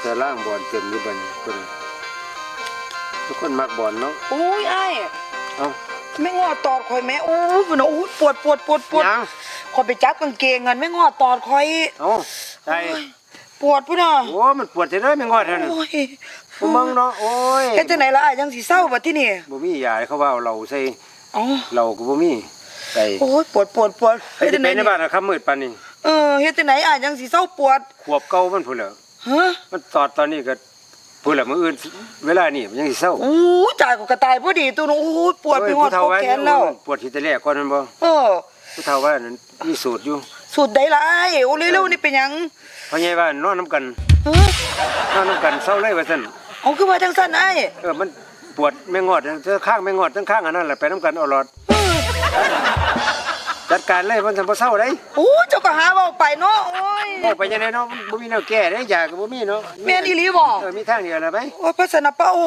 จะล่างบอลเต็มอยู่บัดนี้คนทุกคนมักบอลเนาะโอ้ยไอ้เอ้าไม่งอตอดคอยแม่โอ้ยพุ่นน่ะโอ้ยปวดยัง คอยไปจับกางเกงเงินไม่งอตอดคอยเอ้าใช่ ปวดพุ่นน่ะโอ้มันปวดจังเลยไม่งอดหั่น โอ้ย บ่มึงเนาะโอ้ยเฮ็ดจังไหนล่ะอ้ายจังสิเศร้าบัดที่นี่บ่มียาเขาว่าเอาเหล้าใส่ อ๋อ เหล้าก็บ่มีใส่ โอ้ยปวดเฮ็ดจังได๋ในบ้านอะครับมืดปานนี้ เฮ็ดจังไหนอ้ายจังสิเศร้าปวดขวบเก่ามันพุ่นแหละ ฮะมันตอนนี้ก็พุ่นแหละมื้ออื่นเวลานี้มันยังสิเศร้าโอ้ยจ่ายก็กระต่ายพอดีตัวนู้นโอ้ยปวดไปหมดคอแขนแล้วปวดที่แต่แรกก่อนนั่นบ่ผู้เฒ่าว่านั้นมีสูตรอยู่สูตรใดล่ะอ้ายโอ้เร็วๆนี่เป็นหยังพ่อใหญ่ว่านอนนํกันฮะนอนนํกันเศร้าเลยว่าซั่น เอาคือว่าจังซั่นอ้ายมันปวดแม่งอดทั้งข้างแม่งอดทั้งข้างอันนั้นแหละไปนํกันเอาหลอดจัดการเลยมันทำบ่เศร้าได้โอ้เจ้าก็หาเว้าไปเนาะโอ้ยบ่ไปจังได๋เนาะบ่มีแนวแก้ได้ยาก็บ่มีเนาะแม่นอีหลีบ่มีทางเดียวล่ะไปโอ้ยพระสนปะโอ้